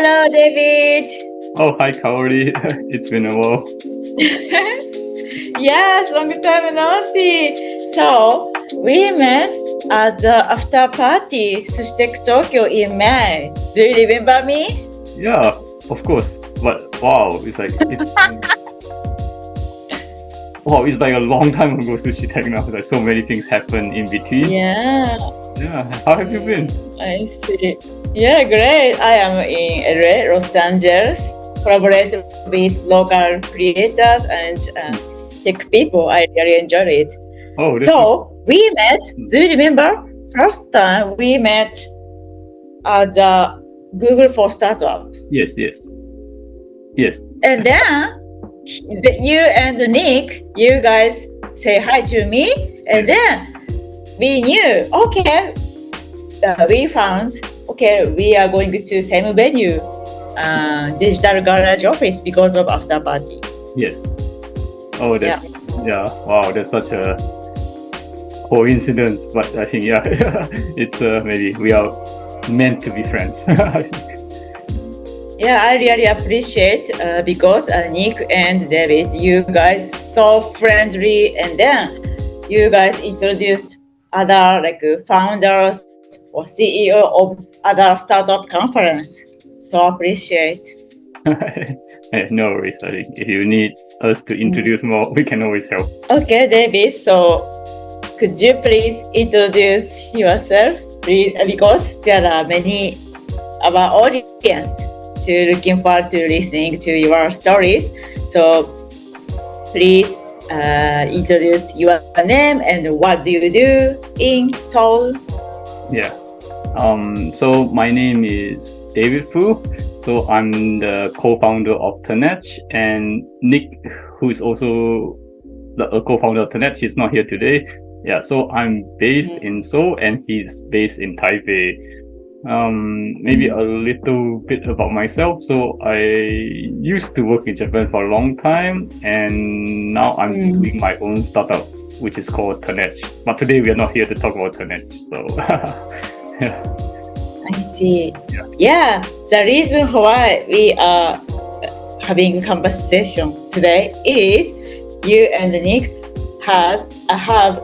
Hello, David. Oh, hi, Kaori. It's been a while. Yes, long time no see. So we met at the after party Sushtek Tokyo in May. Do you remember me? Yeah, of course. But wow, wow, it's like a long time ago, Sushi Tech now. Like so many things happen in between. Yeah, Yeah. How have you been? I see. Yeah, great. I am in LA, Los Angeles. Collaborate with local creators and tech people. I really enjoyed it. Oh, So we met. Do you remember? First time we met at the Google for Startups. yes. And then you and Nick, you guys say hi to me, and then we knew. Okay, we found. Okay, we are going to same venue, Digital Garage Office because of after party. Yes. Oh, that's wow. That's such a coincidence, but I think it's maybe we are meant to be friends. Yeah, I really appreciate because Nick and David, you guys so friendly, and then you guys introduced other like founders or CEO of other startup conference. So appreciate. No worries. I think if you need us to introduce more, we can always help. Okay, David. So could you please introduce yourself, please, because there are many of our audience to looking forward to listening to your stories. So please introduce your name and what do you do in Seoul. Yeah. So my name is David Fu. So I'm the co-founder of Tenech, and Nick, who is also a co-founder of Tenech, he's not here today. Yeah. So I'm based in Seoul, and he's based in Taipei. Maybe a little bit about myself. So I used to work in Japan for a long time, and now I'm doing my own startup, which is called Tenech. But today we are not here to talk about Tenech. So yeah. I see. Yeah, the reason why we are having a conversation today is you and Nick have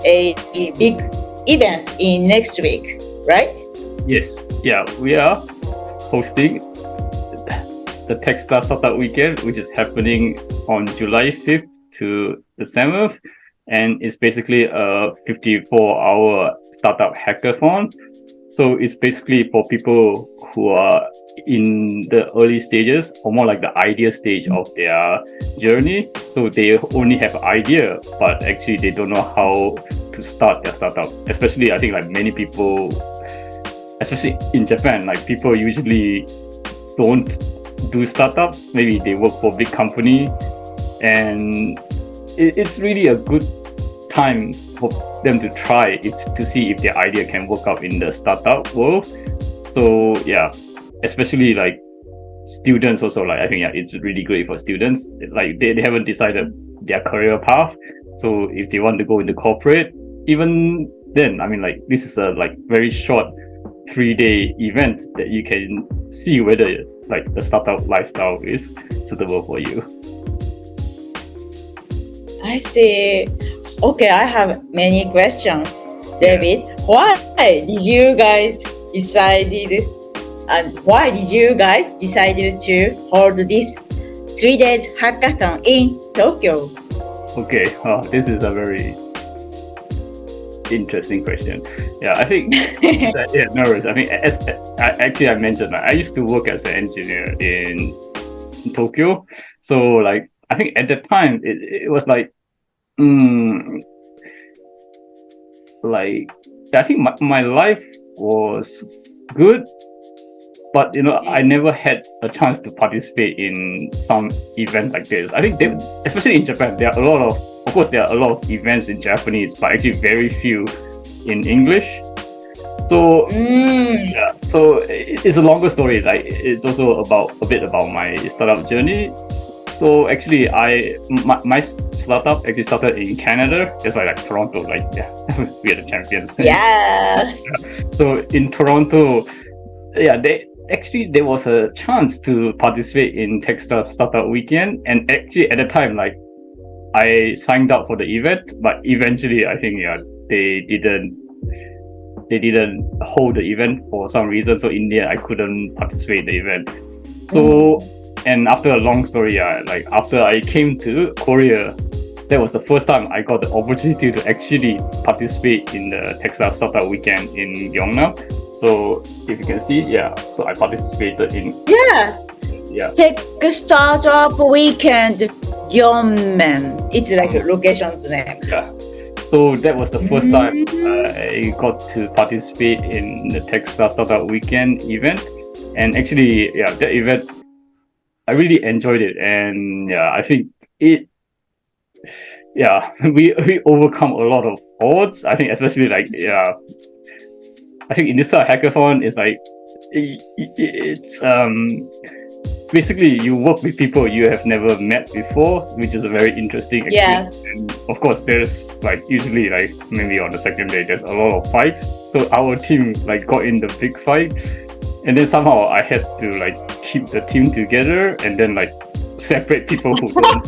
a big event in next week, right? Yes. Yeah, we are hosting the Techstars Startup Weekend, which is happening on July 5th to the 7th. And it's basically a 54-hour startup hackathon. So it's basically for people who are in the early stages, or more like the idea stage of their journey. So they only have an idea, but actually they don't know how to start their startup. Especially, I think like many people, especially in Japan, like people usually don't do startups. Maybe they work for a big company, and it's really a good time for them to try it to see if their idea can work out in the startup world. So yeah, especially like students also, like I think it's really great for students. Like they haven't decided their career path, so if they want to go into corporate, even then, I mean, like this is a like very short 3-day event that you can see whether like the startup lifestyle is suitable for you. I see. Okay, I have many questions, David. Why did you guys decided to hold this 3 days hackathon in Tokyo? Okay, this is a very interesting question. Yeah, I think no worries. I mean, I mentioned I used to work as an engineer in Tokyo, so like I think at the time it was like I think my life was good, but I never had a chance to participate in some event like this. I think especially in Japan, there are a lot of events in Japanese, but actually very few in English. So so it's a longer story. Like it's also a bit about my startup journey. So actually, my startup actually started in Canada. That's why like Toronto, like we are the champions. Yes. So in Toronto, actually there was a chance to participate in Techstars Startup Weekend, and actually at the time, like I signed up for the event, but eventually I think they didn't hold the event for some reason. So in the end, I couldn't participate in the event. So and after a long story, like after I came to Korea, that was the first time I got the opportunity to actually participate in the Techstars Startup Weekend in Gyeongnam. So if you can see, so I participated in Techstars Startup Weekend Gyeongnam. It's like a location's name. Yeah. So that was the first time I got to participate in the Techstars Startup Weekend event. And actually, that event, I really enjoyed it. And I think we overcome a lot of odds. I think especially I think in this hackathon is like it's basically you work with people you have never met before, which is a very interesting experience. Yes. And of course there's like usually like maybe on the second day there's a lot of fights. So our team like got in the big fight, and then somehow I had to like keep the team together and then like separate people who don't.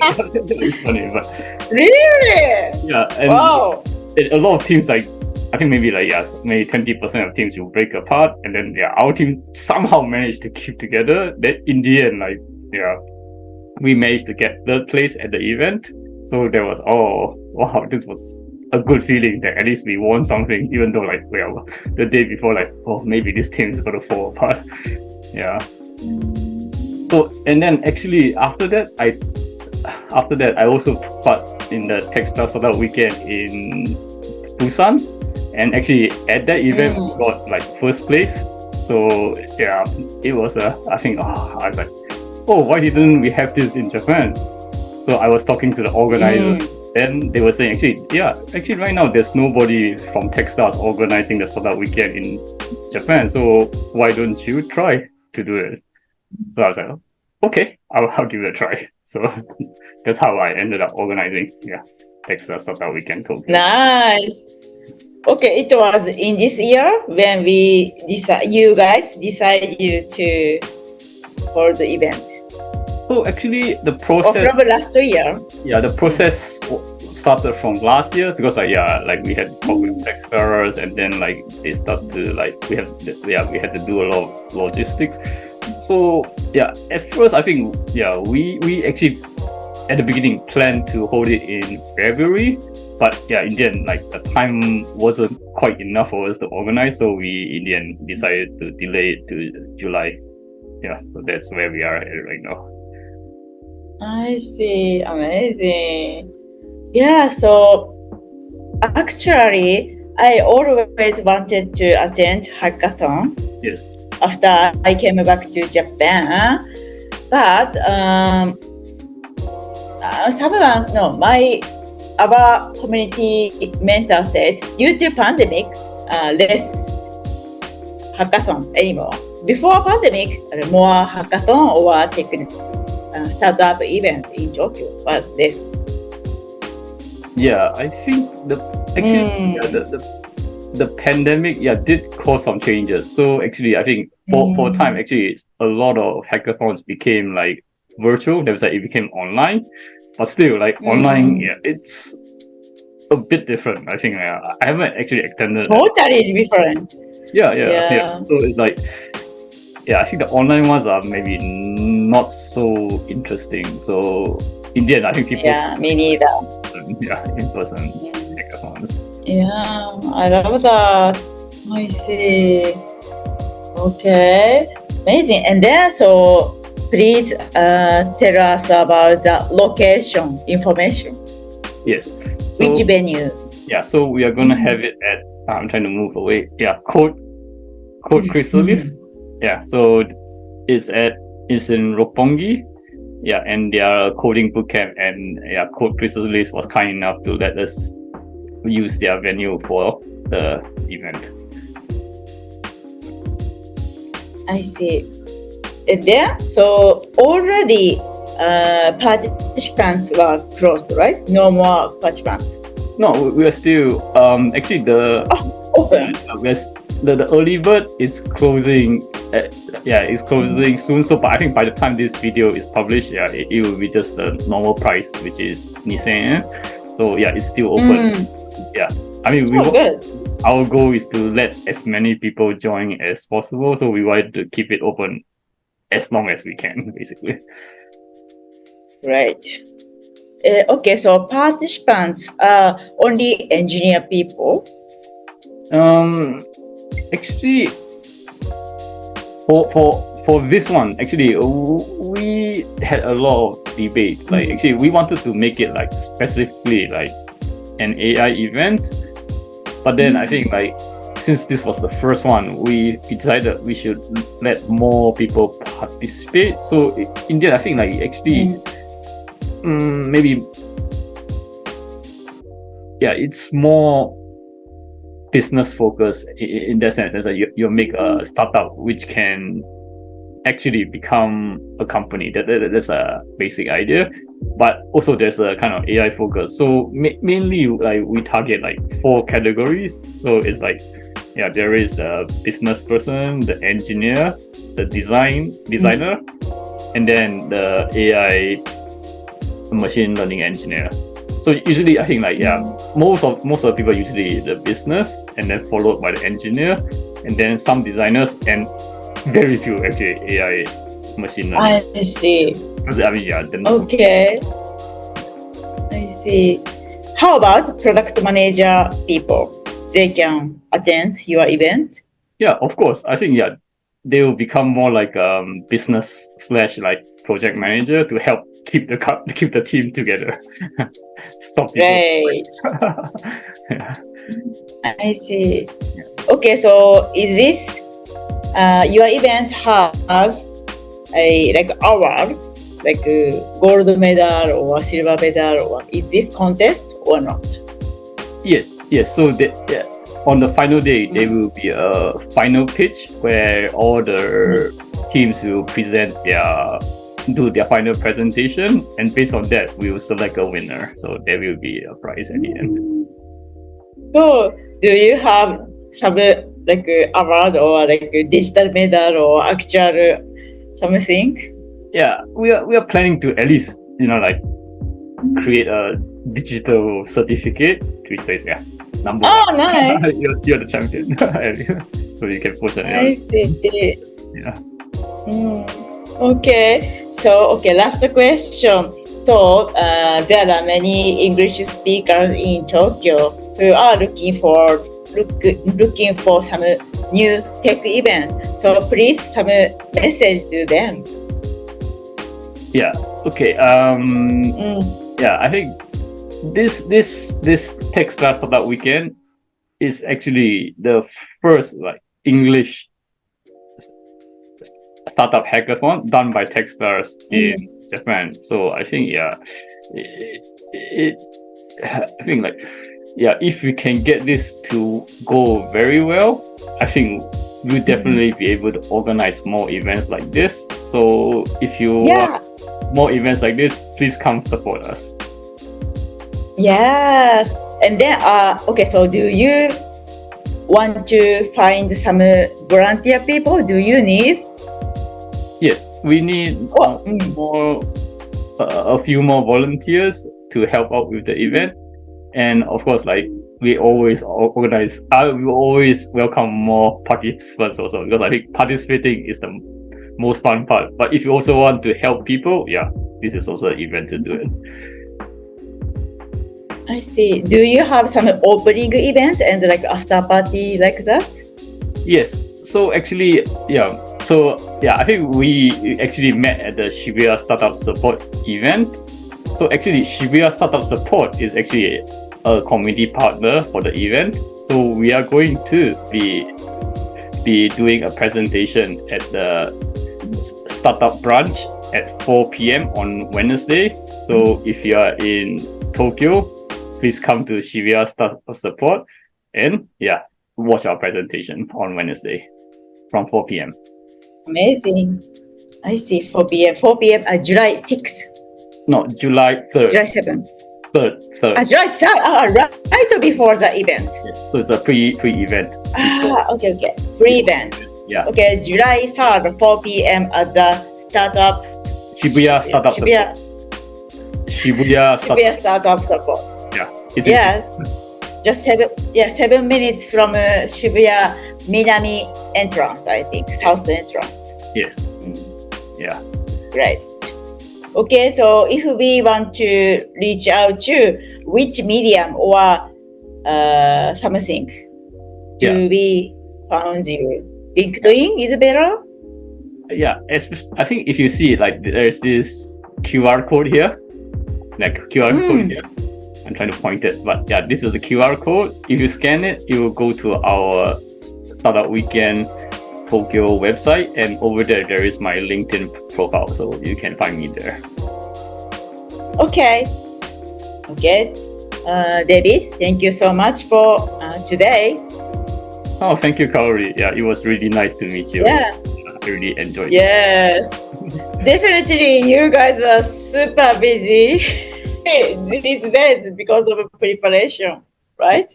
It's funny, but really, and wow. A lot of teams like I think maybe 20% of teams will break apart, and then our team somehow managed to keep together. Then in the end, we managed to get third place at the event. So there was this was a good feeling that at least we won something, even though the day before maybe this team is gonna fall apart. So and then actually after that I also took part in the Techstars Startup Weekend in Busan, and actually at that event we got like first place. So it was I think I was like, why didn't we have this in Japan? So I was talking to the organizers, and they were saying actually right now there's nobody from Techstars organizing the Startup Weekend in Japan, so why don't you try to do it? So I was like, okay, I'll give it a try. So that's how I ended up organizing Techstars Startup Weekend Tokyo. Nice. Okay, it was in this year when you guys decided to hold the event. So actually the process from last year. The process started from last year, because we had talked with Techstars, and then they start to we had to do a lot of logistics. So at first I think we actually at the beginning planned to hold it in February, but in the end the time wasn't quite enough for us to organize, so we in the end decided to delay it to July. So that's where we are at right now. I see. Amazing. So actually I always wanted to attend hackathon. Yes. After I came back to Japan, but our community mentor said due to pandemic, less hackathon anymore. Before pandemic, more hackathon or startup event in Tokyo, but less. I think the pandemic did cause some changes. So actually I think for a time actually a lot of hackathons became virtual. There was it became online, but still online it's a bit different. I think I haven't actually attended totally different. So it's I think the online ones are maybe not so interesting. So in the end I think people me neither. In person hackathons. I love that. I see. Okay, amazing. And then, so please tell us about the location information. Yes. So, which venue? So we are gonna have it at. I'm trying to move away. Code Chrysalis. So it's in Roppongi. And they are a coding bootcamp, and Code Chrysalis was kind enough to let us use their venue for the event. I see. There, so already participants were closed, right? No more participants. No, we are still actually open. The early bird is closing it's closing soon. So, but I think by the time this video is published, it will be just the normal price, which is 2,000 yen. So it's still open. I mean, good. Our goal is to let as many people join as possible. So we want to keep it open as long as we can, basically. Right. Okay, so participants are only engineer people. Actually, for this one, actually, we had a lot of debates. Like, actually, we wanted to make it like specifically like an AI event, but then I think like since this was the first one, we decided we should let more people participate. So in the end, I think like actually maybe it's more business focused in that sense. As you make a startup which can actually become a company. That's a basic idea, but also there's a kind of AI focus. So mainly like we target like 4 categories. So it's like there is the business person, the engineer, the designer, and then the AI machine learning engineer. So usually I think like most of the people usually the business, and then followed by the engineer, and then some designers, and very few actually AI machine learning. I see. I mean Okay. I see. How about product manager people? They can attend your event? Yeah, of course. I think they will become more like business / like project manager to help keep the team together. Stop people. Right. I see. Okay, so is this your event has a like award, like a gold medal or silver medal, or is this contest or not? Yes. So on the final day, there will be a final pitch where all the teams will do their final presentation, and based on that, we will select a winner. So there will be a prize at the end. So do you have some like award or like a digital medal or actual something? Yeah, we are planning to at least like create a digital certificate which says number one. Nice. you're the champion. So you can post it. I see. Yeah. Okay. So last question. So there are many English speakers in Tokyo who are looking for some new tech event. So please some message to them. Yeah. Okay. Yeah, I think this Techstars Startup Weekend is actually the first like English startup hackathon done by Techstars in Japan. So I think I think like if we can get this to go very well, I think we'll definitely be able to organize more events like this. So if you want more events like this, please come support us. Yes. And then so do you want to find some volunteer people? Do you need? Yes, we need a few more volunteers to help out with the event. And of course, like we always organize, we always welcome more participants also, because I think participating is the most fun part. But if you also want to help people, this is also an event to do it. I see. Do you have some opening event and like after party like that? Yes. So actually, I think we actually met at the Shibuya Startup Support event. So actually, Shibuya Startup Support is actually a community partner for the event. So we are going to be doing a presentation at the startup branch at 4 p.m. on Wednesday. So if you are in Tokyo, please come to Shibuya Startup Support and watch our presentation on Wednesday from 4 p.m. Amazing. I see. 4 p.m. 4 p.m. July 6th. No, July 3rd. July 7th. 3rd. July 3rd. Right before the event. Yes. So it's a pre-event. Okay. Pre-event. Yeah. Okay, July 3rd, 4 p.m. at the startup Shibuya Startup Shibuya, Support. Shibuya Shibuya Startup Support. Yeah. Is Yes, just 7 minutes from Shibuya Minami entrance, I think, south entrance. Yes. Yeah. Great. Okay, so if we want to reach out to which medium or something, do we found you? LinkedIn is better? Yeah. I think if you see like there's this QR code here, like QR code here. I'm trying to point it, but yeah, this is the QR code. If you scan it, you will go to our Startup Weekend Tokyo website, and over there is my LinkedIn profile, so you can find me there. Okay. David, thank you so much for today. Oh, thank you, Kaori. Yeah, it was really nice to meet you. Yeah. I really enjoyed it. Yes. Definitely, you guys are super busy these days because of preparation, right?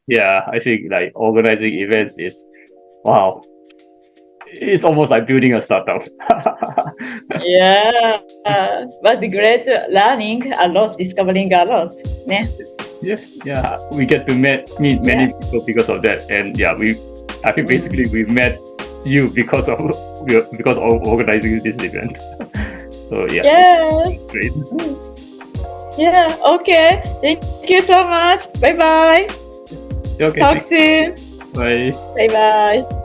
Yeah, I think like organizing events is, wow, it's almost like building a startup. Yeah, but great learning a lot, discovering a lot. Yeah. Yes, yeah, we get to meet many people because of that, and yeah, I think basically we met you because of organizing this event. So yeah. Yes. Great. Yeah. Okay. Thank you so much. Bye bye. Okay. Talk soon. Bye. Bye bye.